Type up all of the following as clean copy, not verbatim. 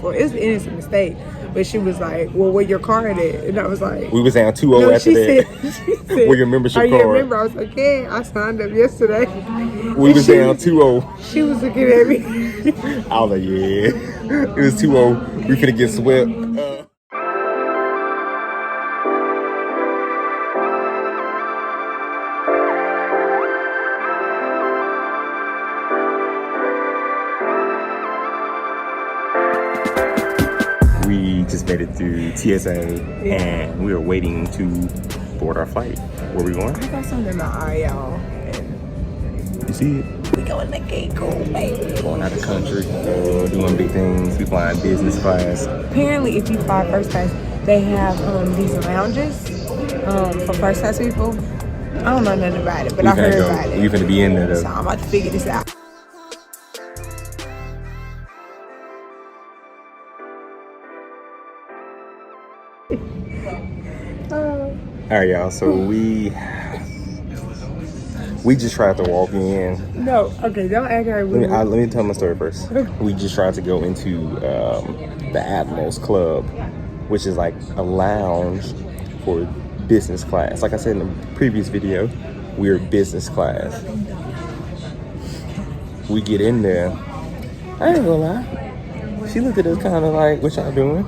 Well, it's an innocent mistake. But she was like, well, where your card at? And I was like... We was down 2-0 no, after that. She said, where your membership are you a card? member? I was like, yeah, I signed up yesterday. We was down 2-0. She was looking at me. I was like, yeah. It was 2-0. We finna get swept. We just made it through TSA and we were waiting to board our flight. Where we going? I got something in my eye, y'all. You see it? We going to Cancun, baby. Going out of the country, doing big things. We flying business class. Apparently, if you fly first class, they have these lounges for first class people. I don't know nothing about it, but I heard about it. You finna be in there though. So I'm about to figure this out. All right, y'all. So we just tried to walk in. No, okay, don't act like we. Let me tell my story first. We just tried to go into the Admirals Club, which is like a lounge for business class. Like I said in the previous video, we're business class. We get in there. I ain't gonna lie. She looked at us kind of like, "What y'all doing?"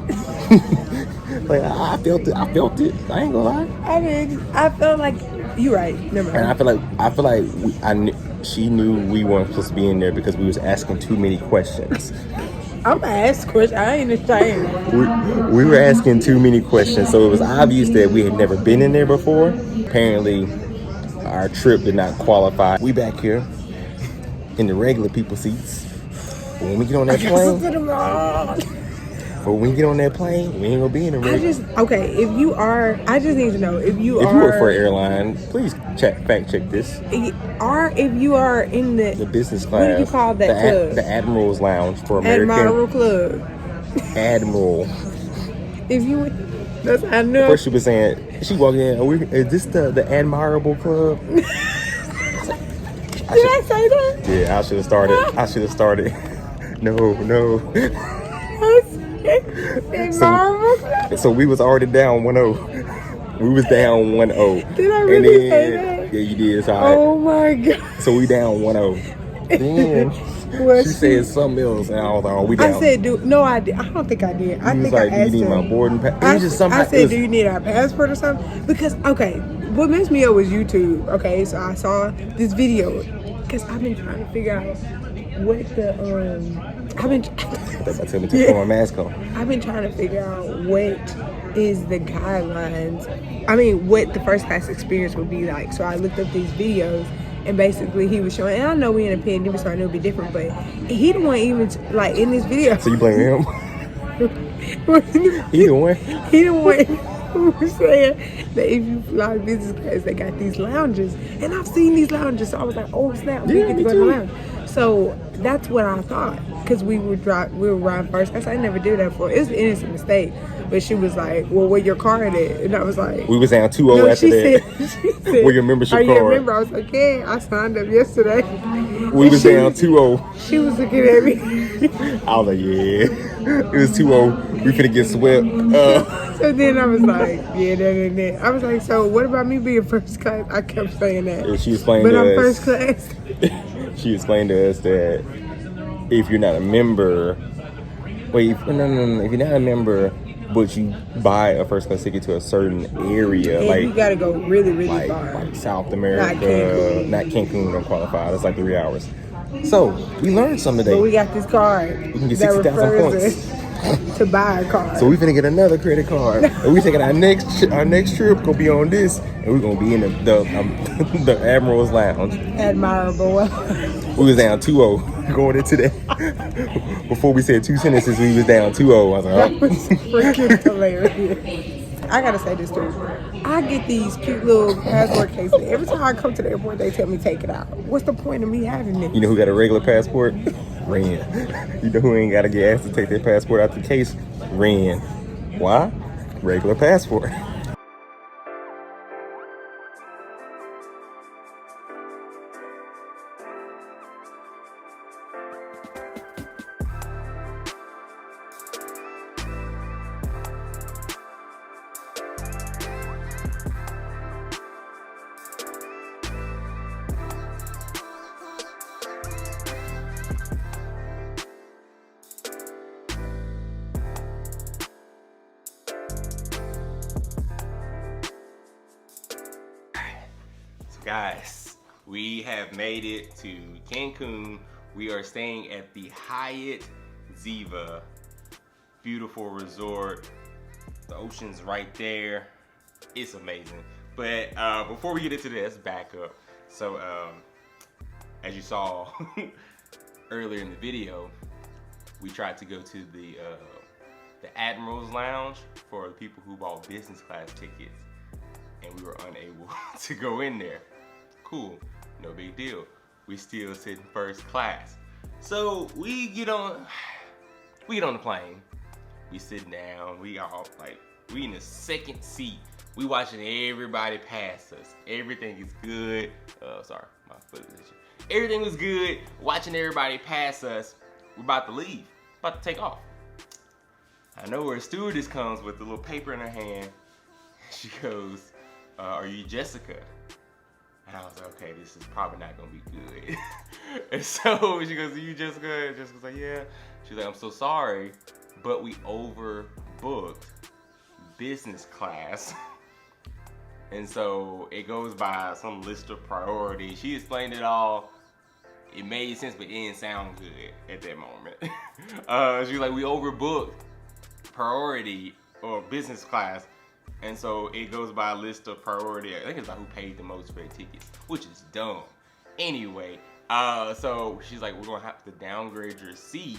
Like I felt it. I ain't gonna lie. I mean, I felt like you're right. Never mind. And I feel like she knew we weren't supposed to be in there because we was asking too many questions. I'm gonna ask questions. I ain't ashamed. We were asking too many questions, so it was obvious that we had never been in there before. Apparently, our trip did not qualify. We back here in the regular people seats. But when we get on that plane. But when we get on that plane, we ain't gonna be in the red. I just need to know if you work for an airline, please fact check this. If you are in the business class, what do you call that club? The Admirals Lounge for American. Admiral Club. Admiral. If you, that's I know. First she was saying, she walked in. Is this the Admirable Club? Did I say that? Yeah, I should have started. No. So we was already down 1-0. We was down 1-0. Did I really say that? Yeah, you did. So oh my god. So we down 1-0. Then she said something else, and I was like, "Oh, we down." I said, "Dude, no, I did. I don't think I did. I think like, I asked "Do you need her. my boarding pass?" I said, "Do you need our passport or something?" Because what messed me up was YouTube. Okay, so I saw this video because I've been trying to figure out what the my mask on. I've been trying to figure out what is the guidelines. I mean, what the first class experience would be like. So I looked up these videos, and basically he was showing. And I know we in a pandemic, so I know it'd be different. But he the one even like in this video. So you blame him? He the one. He the one who was saying that if you fly business class, they got these lounges, and I've seen these lounges. So I was like, oh snap, we get to go to the lounge. So that's what I thought, because we were riding first class. I never did that before. It was an innocent mistake. But she was like, well, where your card at? And I was like... We was down 2-0 after that. She said, where your membership card? Are you a member? I was like, yeah, I signed up yesterday. We was down 2-0. She was looking at me. I was like, yeah. It was 2-0. We finna get swept. So then I was like, yeah, that. I was like, so what about me being first class? I kept saying that. And she explained but to I'm us, first class. She explained to us that if you're not a member... Wait, no. If you're not a member... But you buy a first class ticket to a certain area, and like you gotta go really far. Like South America, not Cancun don't qualify. That's like 3 hours. So we learned something today. But we got this card. We can get 60,000 points to buy a card. So we finna get another credit card, and we thinking our next trip gonna be on this, and we're gonna be in the Admirals Lounge. Admirable. We was down 2-0 going into that. Before we said two sentences, we was down 2-0. I was like, that was freaking hilarious. I gotta say this too. I get these cute little passport cases. Every time I come to the airport, they tell me take it out. What's the point of me having it? You know who got a regular passport? Ren. You know who ain't gotta get asked to take their passport out the case? Ren. Why? Regular passport. Guys, we have made it to Cancun. We are staying at the Hyatt Ziva. Beautiful resort. The ocean's right there. It's amazing. But before we get into this, back up. So as you saw earlier in the video, we tried to go to the Admiral's Lounge for the people who bought business class tickets, and we were unable to go in there. Cool, no big deal. We still sit in first class. So we get on the plane. We sit down. We in the second seat. We watching everybody pass us. Everything is good. Sorry, my foot is itching. Everything was good. Watching everybody pass us. We're about to leave. About to take off. I know where a stewardess comes with a little paper in her hand. She goes, "Are you Jessica?" And I was like, okay, this is probably not gonna be good. And so she goes, "Are you Jessica?" And Jessica's like, "Yeah." She's like, "I'm so sorry, but we overbooked business class." And so it goes by some list of priorities. She explained it all. It made sense, but it didn't sound good at that moment. She was like, "We overbooked priority or business class." And so it goes by a list of priority. I think it's about who paid the most for their tickets, which is dumb. Anyway, so she's like, "We're gonna have to downgrade your seat."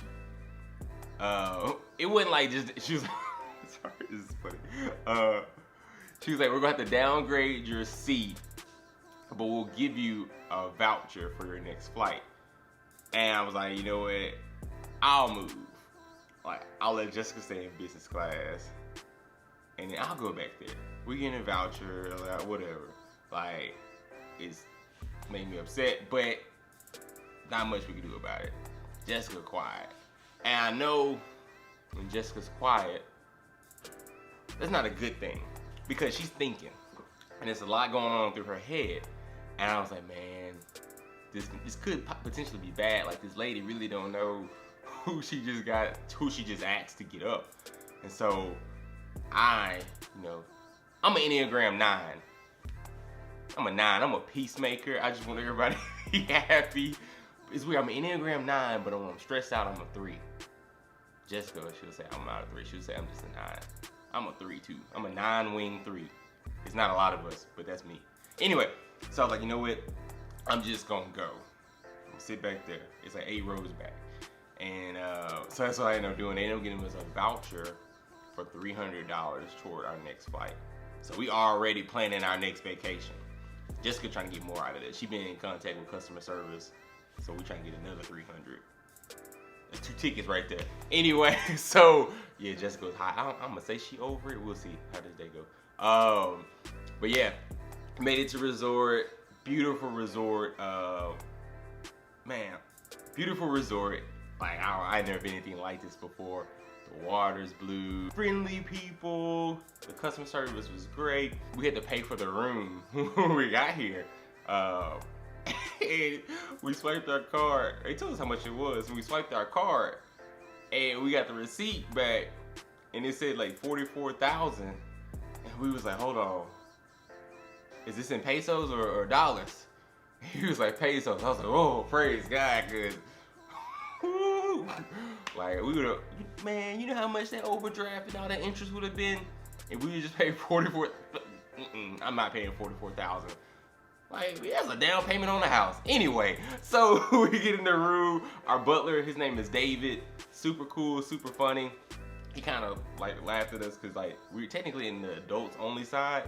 It wasn't like just, she was like, sorry, this is funny. She was like, "We're gonna have to downgrade your seat, but we'll give you a voucher for your next flight." And I was like, you know what? I'll move. Like, I'll let Jessica stay in business class, and then I'll go back there. We get a voucher, like, whatever. Like, it's made me upset, but not much we can do about it. Jessica quiet. And I know when Jessica's quiet, that's not a good thing, because she's thinking, and there's a lot going on through her head. And I was like, man, this could potentially be bad. Like, this lady really don't know who she just asked to get up. And so I'm an Enneagram 9. I'm a 9. I'm a peacemaker. I just want everybody to be happy. It's weird. I'm an Enneagram 9, but when I'm stressed out, I'm a 3. Jessica, she'll say I'm not a 3. She'll say I'm just a 9. I'm a 3 too. I'm a 9-wing 3. It's not a lot of us, but that's me. Anyway, so I was like, you know what? I'm just gonna go. I'm gonna sit back there. It's like 8 rows back. And so that's what I ended up doing. They ended up getting us a voucher for $300 toward our next flight. So we already planning our next vacation. Jessica trying to get more out of this. She been in contact with customer service, so we trying to get another $300. That's 2 tickets right there. Anyway, so yeah, Jessica was high. I'm gonna say she over it. We'll see how this day go. But yeah, made it to resort. Beautiful resort. Man, beautiful resort. Like, I've never been anything like this before. The water's blue, friendly people, the customer service was great. We had to pay for the room when we got here. And we swiped our card. They told us how much it was, and we swiped our card, and we got the receipt back, and it said like 44,000. And we was like, hold on, is this in pesos or dollars? He was like, pesos. I was like, oh, praise God, good. Like, we would've, man, you know how much that overdraft and all that interest would have been if we just paid 44. I'm not paying 44,000. Like, that's a down payment on the house. Anyway, so we get in the room. Our butler, his name is David. Super cool, super funny. He kind of like laughed at us because like we're technically in the adults only side.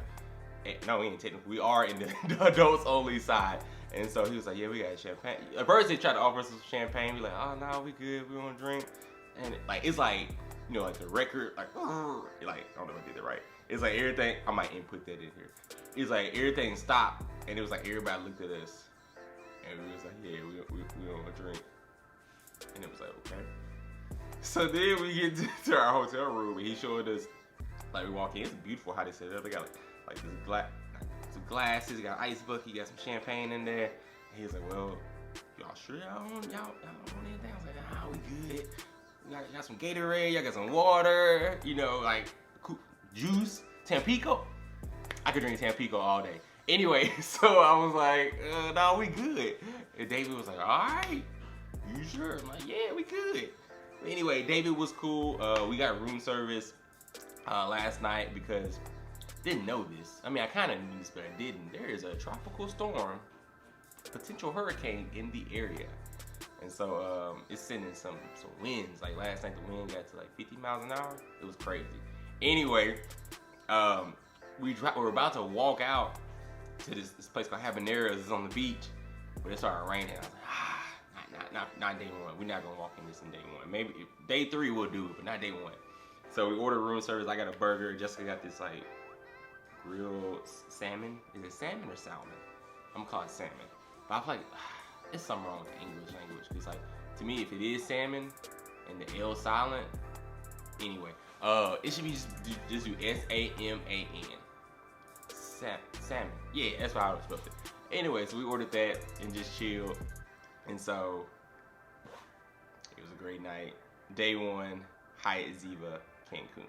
No, we ain't technically. We are in the adults only side. And so he was like, yeah, we got champagne. At first they tried to offer us some champagne. We like, oh no, we good. We want to drink. And it's like, you know, like the record, like I don't know if I did it right. It's like everything. I might input that in here. It's like everything stopped, and it was like everybody looked at us, and we was like, yeah, we don't want to drink. And it was like, okay. So then we get to our hotel room, and he showed us, like, we walk in. It's beautiful how they set it up. They got like some glasses, got an ice bucket, got some champagne in there. And he was like, well, y'all sure y'all don't want anything? I was like, nah, we good. We got some Gatorade, y'all got some water, you know, like juice, Tampico. I could drink Tampico all day. Anyway, so I was like, no, we good. And David was like, all right, you sure? I'm like, yeah, we good. Anyway, David was cool. We got room service last night because didn't know this. I mean, I kind of knew this, but I didn't. There is a tropical storm, potential hurricane in the area. And so it's sending some winds. Like last night, the wind got to like 50 miles an hour. It was crazy. Anyway, we're about to walk out to this place called Habaneros. It's on the beach, but it started raining. I was like, not day one. We're not gonna walk in this in day one. Maybe day 3 we'll do it, but not day 1. So we ordered room service. I got a burger. Jessica got this like grilled salmon. Is it salmon or salmon? I'm gonna call it salmon. But I feel like there's something wrong with the English language. Cause like to me, if it is salmon and the L silent, anyway, it should be just do S-A-M-A-N. Salmon. Yeah, that's how I was supposed to. Anyway, so we ordered that and just chilled. And so it was a great night. Day 1, Hyatt Ziva, Cancun.